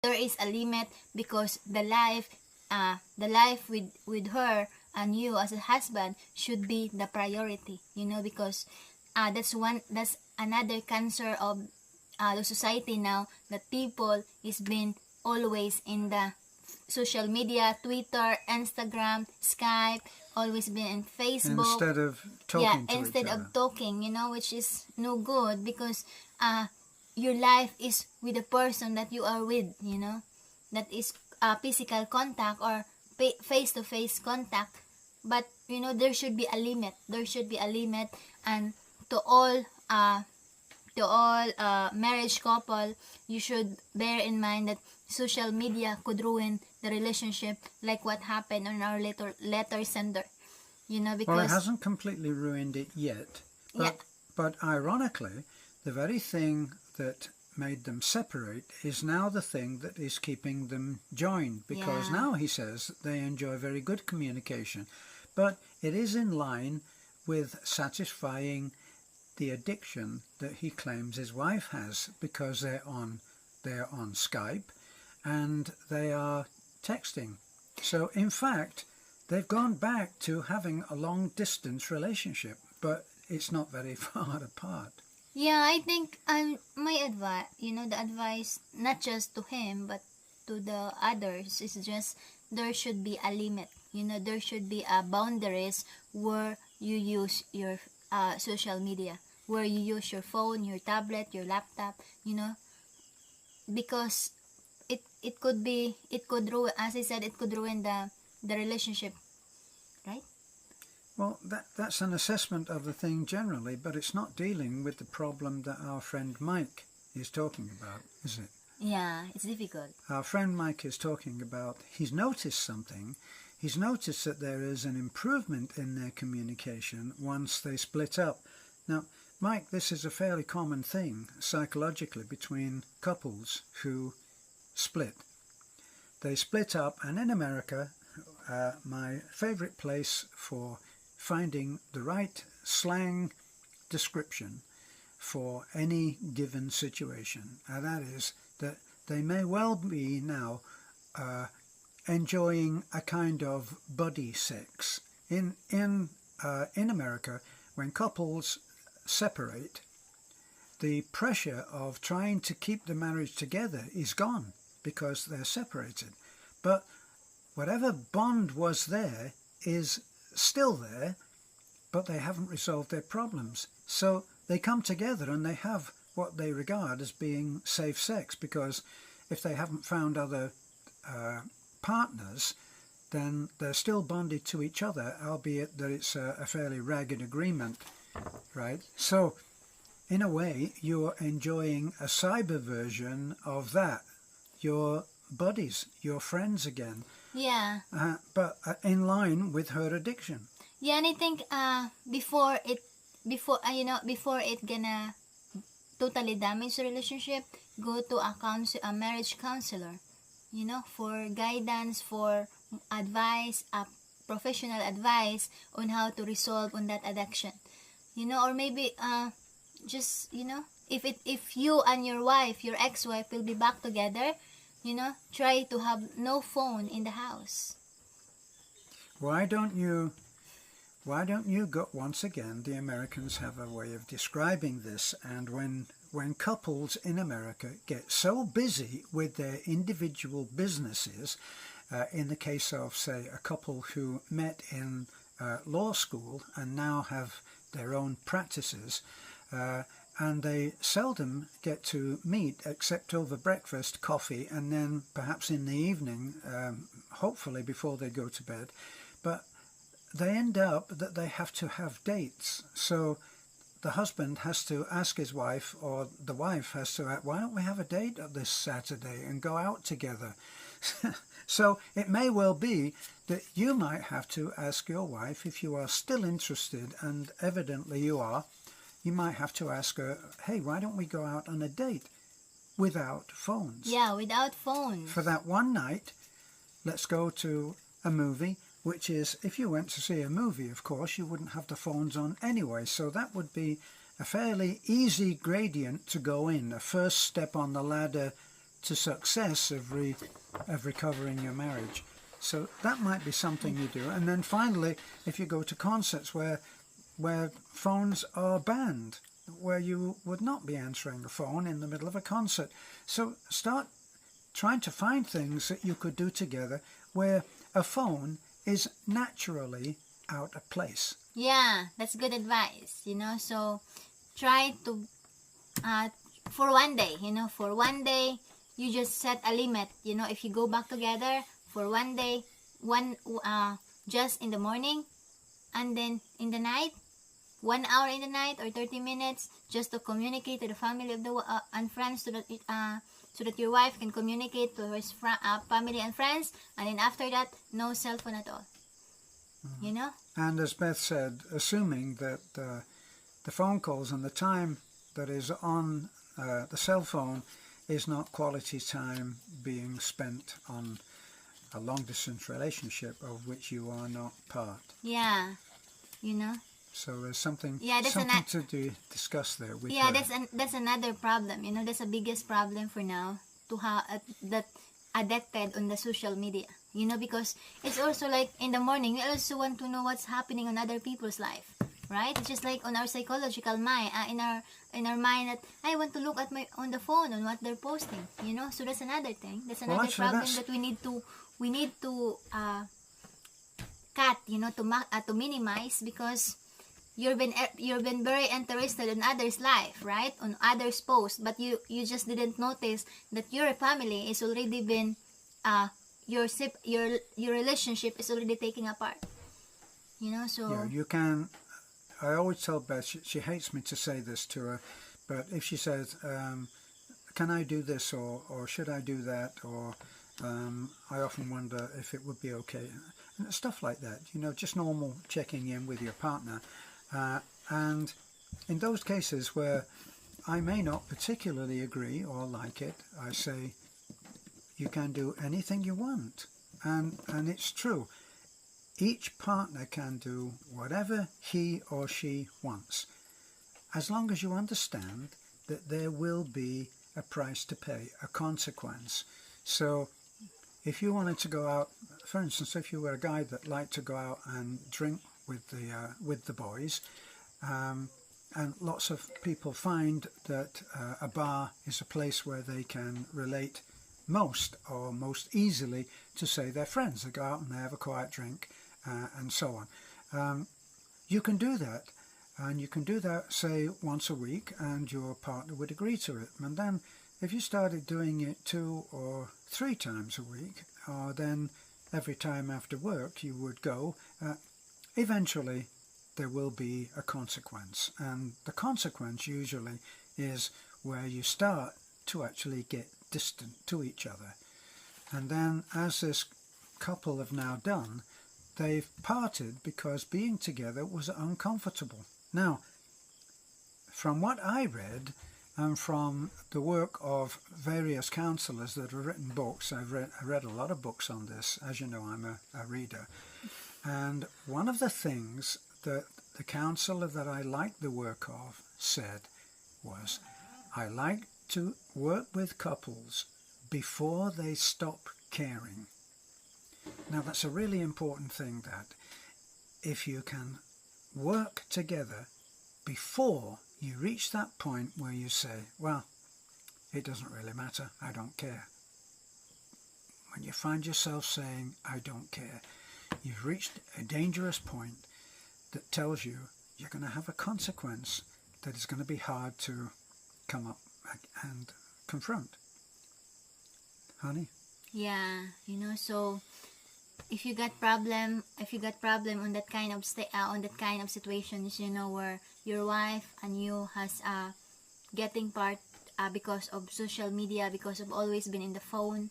there is a limit, because the life with her and you as a husband should be the priority, because that's another cancer of the society now, that people is been always in the social media, Twitter, Instagram, Skype, always been in Facebook. Instead of Yeah, talking to each instead other. of talking, which is no good, because your life is with the person that you are with, that is physical contact or face-to-face contact. But there should be a limit. There should be a limit, and to all marriage couple, you should bear in mind that social media could ruin the relationship, like what happened on our letter sender. Because Well, it hasn't completely ruined it yet, yeah, but ironically, the very thing that made them separate is now the thing that is keeping them joined, because Yeah. now he says they enjoy very good communication, but it is in line with satisfying the addiction that he claims his wife has, because they're on Skype and they are texting. So in fact, they've gone back to having a long distance relationship, but it's not very far apart. Yeah, I think my advice, the advice not just to him but to the others, is just there should be a limit. There should be a boundaries where you use your social media, where you use your phone, your tablet, your laptop. Because it could ruin, as I said, it could ruin the relationship, right? Well, that's an assessment of the thing generally, but it's not dealing with the problem that our friend Mike is talking about, is it? Yeah, it's difficult. Our friend Mike is talking about, he's noticed something. He's noticed that there is an improvement in their communication once they split up. Now, Mike, this is a fairly common thing psychologically between couples who split. They split up, and in America, my favorite place for finding the right slang description for any given situation, and that is that they may well be now enjoying a kind of buddy sex. In America, when couples separate, the pressure of trying to keep the marriage together is gone because they're separated. But whatever bond was there is still there, but they haven't resolved their problems. So they come together and they have what they regard as being safe sex, because if they haven't found other partners, then they're still bonded to each other, albeit that it's a fairly ragged agreement, right? So in a way, you're enjoying a cyber version of that. Your buddies, your friends again. Yeah. But in line with her addiction. Yeah, and I think before it gonna totally damage the relationship, go to a marriage counselor, for guidance, for advice, professional advice on how to resolve on that addiction, or maybe just if you and your wife, your ex-wife, will be back together, try to have no phone in the house. Why don't you go, once again, the Americans have a way of describing this, and when couples in America get so busy with their individual businesses, in the case of, say, a couple who met in law school and now have their own practices, and they seldom get to meet except over breakfast, coffee, and then perhaps in the evening, hopefully before they go to bed. But they end up that they have to have dates. So the husband has to ask his wife, or the wife has to ask, why don't we have a date this Saturday and go out together? So it may well be that you might have to ask your wife, if you are still interested, and evidently you are, you might have to ask her, hey, why don't we go out on a date without phones? Yeah, without phones. For that one night, let's go to a movie, which is, if you went to see a movie, of course, you wouldn't have the phones on anyway. So that would be a fairly easy gradient to go in, a first step on the ladder to success of recovering your marriage. So that might be something you do. And then finally, if you go to concerts where phones are banned, where you would not be answering the phone in the middle of a concert. So start trying to find things that you could do together where a phone is naturally out of place. Yeah, that's good advice, so try to for one day, you just set a limit, if you go back together for one day, just in the morning, and then in the night, 1 hour in the night or 30 minutes, just to communicate to the family of the and friends, so that your wife can communicate to her family and friends, and then after that, no cell phone at all. And as Beth said, assuming that the phone calls and the time that is on the cell phone is not quality time being spent on a long-distance relationship of which you are not part. Yeah, So there's something to discuss there. With that's another problem. That's the biggest problem for now, to have that addicted on the social media. Because it's also like in the morning, we also want to know what's happening on other people's life, right? It's just like on our psychological mind, in our mind, that I want to look at on the phone on what they're posting. So that's another thing. That's another problem that we need to cut. To minimize, because you've been very interested in others' life, right? On others' posts, but you just didn't notice that your family is already been your relationship is already taking apart. So yeah, you can. I always tell Beth, she hates me to say this to her, but if she says, "Can I do this?" or "Should I do that?" or I often wonder if it would be okay, and stuff like that. Just normal checking in with your partner. And in those cases where I may not particularly agree or like it, I say, you can do anything you want. And it's true. Each partner can do whatever he or she wants, as long as you understand that there will be a price to pay, a consequence. So if you wanted to go out, for instance, if you were a guy that liked to go out and drink with the boys, and lots of people find that a bar is a place where they can relate most easily to, say, their friends. They go out and they have a quiet drink, and so on. You can do that, and you can do that, say, once a week, and your partner would agree to it. And then if you started doing it 2 or 3 times a week, or then every time after work you would go, eventually there will be a consequence. And the consequence usually is where you start to actually get distant to each other. And then, as this couple have now done, they've parted because being together was uncomfortable. Now, from what I read, and from the work of various counsellors that have written books, I read a lot of books on this. As you know, I'm a reader. And one of the things that the counsellor that I liked the work of said was, I like to work with couples before they stop caring. Now, that's a really important thing, that if you can work together before you reach that point where you say, well, it doesn't really matter, I don't care. When you find yourself saying, I don't care, you've reached a dangerous point that tells you you're going to have a consequence that is going to be hard to come up and confront. Honey? Yeah, so if you got problem on that kind of situations, where your wife and you has getting part because of social media, because of always been in the phone,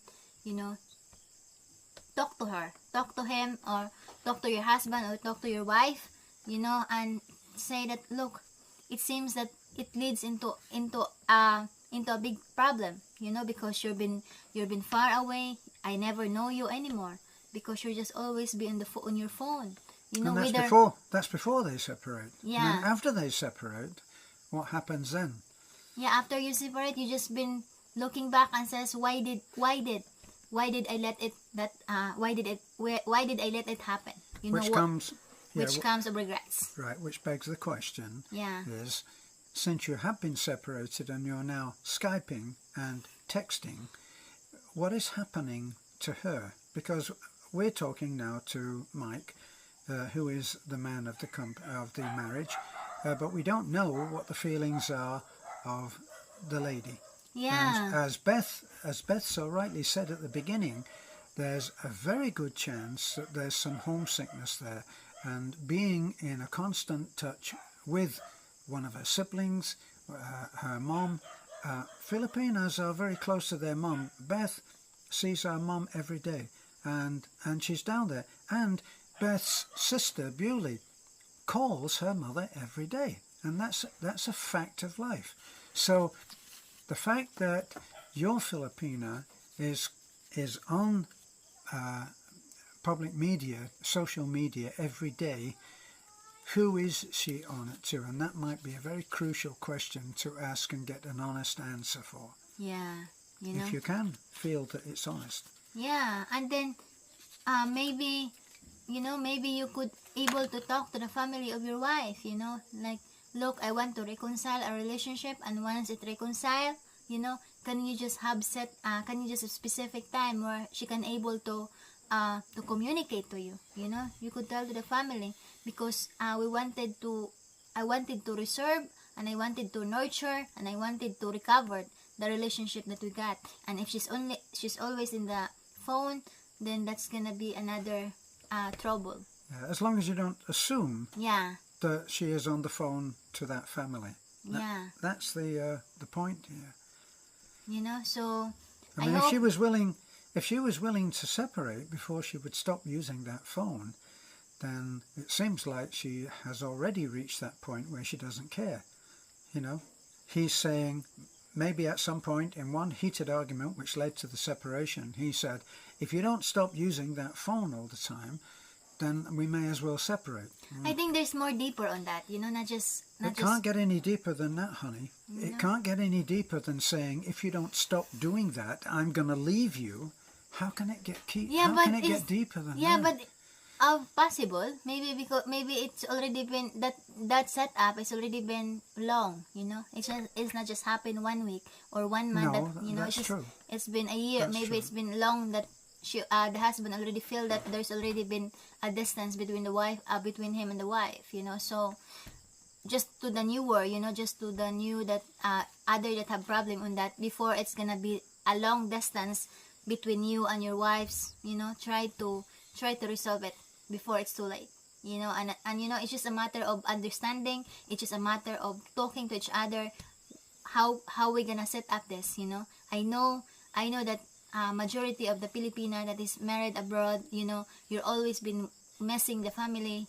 talk to her, talk to him, or talk to your husband, or talk to your wife, and say that, look, it seems that it leads into a big problem, because you've been far away. I never know you anymore, because you're just always be on your phone. And that's before they separate. Yeah. And then after they separate, what happens then? Yeah, after you separate, you just been looking back and says, why did I let it that why did I let it happen? You know Which what? comes, yeah, Which comes of regrets. right, which begs the question, Yeah. is since you have been separated and you're now Skyping and texting, what is happening to her? Because we're talking now to Mike, who is the man of the marriage, but we don't know what the feelings are of the lady. Yeah. And as Beth so rightly said at the beginning, there's a very good chance that there's some homesickness there, and being in a constant touch with one of her siblings, her mom. Filipinas are very close to their mom. Beth sees her mom every day, and she's down there. And Beth's sister, Bewley, calls her mother every day, and that's a fact of life. So the fact that your Filipina is on public media, social media every day, who is she on it to? And that might be a very crucial question to ask and get an honest answer for. Yeah. You know. If you can feel that it's honest. Yeah, and then maybe you could able to talk to the family of your wife, like, look, I want to reconcile a relationship, and once it reconcile, can you just have a specific time where she can able to communicate to you. You could tell to the family, because I wanted to reserve, and I wanted to nurture, and I wanted to recover the relationship that we got. And if she's always in the phone, then that's gonna be another trouble. Yeah, as long as you don't assume Yeah. that she is on the phone to that family. Yeah. That's the point here. So I mean, hope... if she was willing to separate before she would stop using that phone, then it seems like she has already reached that point where she doesn't care. He's saying, maybe at some point in one heated argument which led to the separation, he said, if you don't stop using that phone all the time, then we may as well separate. I think there's more deeper on that, not just... It can't get any deeper than that, honey. No. It can't get any deeper than saying, if you don't stop doing that, I'm going to leave you. How can it get get deeper than that? Yeah, but possible. Maybe it's already been that setup has already been long. It's not just happened 1 week or 1 month. No, that's true. It's been a year. That's maybe true. It's been long that the husband already feel that there's already been a distance between the wife, between him and the wife. So just to the newer, just to the new that other that have problem on that, before it's gonna be a long distance between you and your wives. Try to resolve it before it's too late. And it's just a matter of understanding. It's just a matter of talking to each other. How we gonna set up this? I know that majority of the Filipina that is married abroad, you're always been messing your family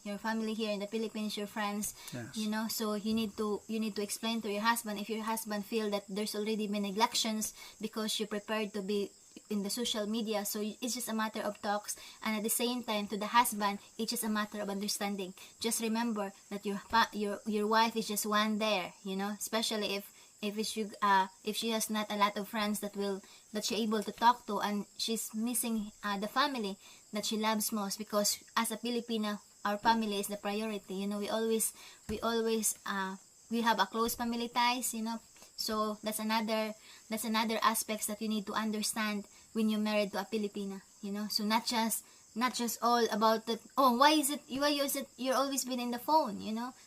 here in the Philippines, your friends. Yes. So you need to explain to your husband. If your husband feel that there's already been neglections because you're prepared to be in the social media, so it's just a matter of talks. And at the same time, to the husband, it's just a matter of understanding. Just remember that your wife is just one there, especially if she has not a lot of friends that she able to talk to, and she's missing the family that she loves most, because as a Filipina, our family is the priority. We have a close family ties. So that's another aspects that you need to understand when you're married to a Filipina. So not just all about that. Oh, why is it you're always been in the phone?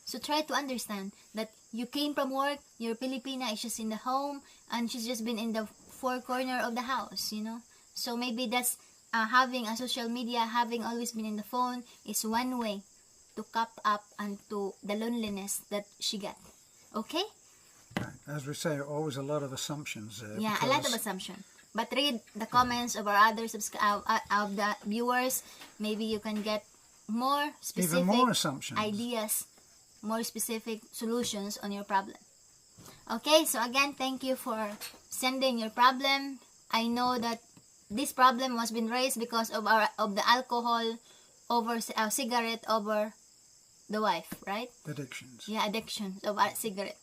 So try to understand that you came from work. Your Filipina is just in the home, and she's just been in the four corner of the house. So maybe that's having a social media, having always been in the phone, is one way to cap up and to the loneliness that she got. Okay. Right. As we say, always a lot of assumptions there. Yeah, a lot of assumption. But read the comments of our other of the viewers. Maybe you can get more specific even more assumptions, ideas, more specific solutions on your problem. Okay, so again, thank you for sending your problem. I know that this problem was been raised because of the alcohol over cigarette over the wife, right? addictions. Yeah, addictions of cigarette.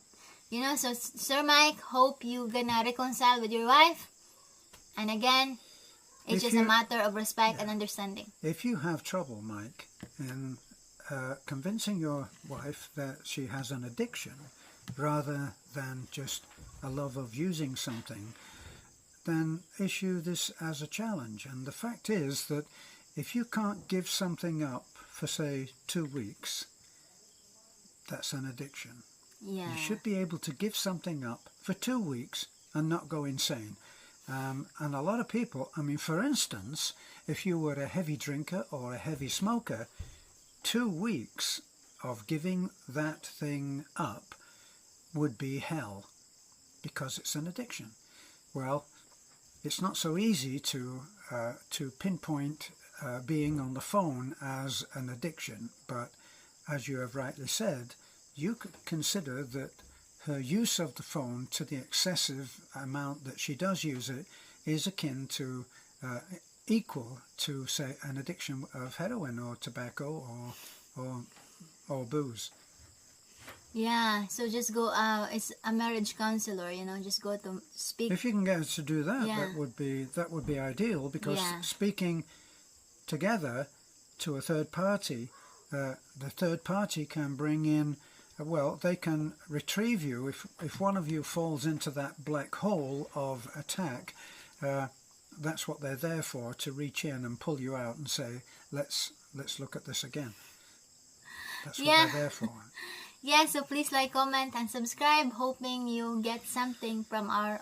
So Sir Mike, hope you gonna reconcile with your wife. And again, it's just a matter of respect and understanding. If you have trouble, Mike, in convincing your wife that she has an addiction rather than just a love of using something, then issue this as a challenge. And the fact is that if you can't give something up for, say, 2 weeks, that's an addiction. Yeah. You should be able to give something up for 2 weeks and not go insane. And a lot of people, for instance, if you were a heavy drinker or a heavy smoker, 2 weeks of giving that thing up would be hell because it's an addiction. Well, it's not so easy to pinpoint being on the phone as an addiction, but as you have rightly said, you could consider that her use of the phone to the excessive amount that she does use it is akin to equal to, say, an addiction of heroin or tobacco or booze. Yeah, so just go, it's a marriage counselor, just go to speak. If you can get her to do that, that would be ideal, because speaking together to a third party, the third party can bring in, they can retrieve you if one of you falls into that black hole of attack. That's what they're there for, to reach in and pull you out and say, let's look at this again. That's what they're there for. Yeah, so please like, comment, and subscribe, hoping you get something from our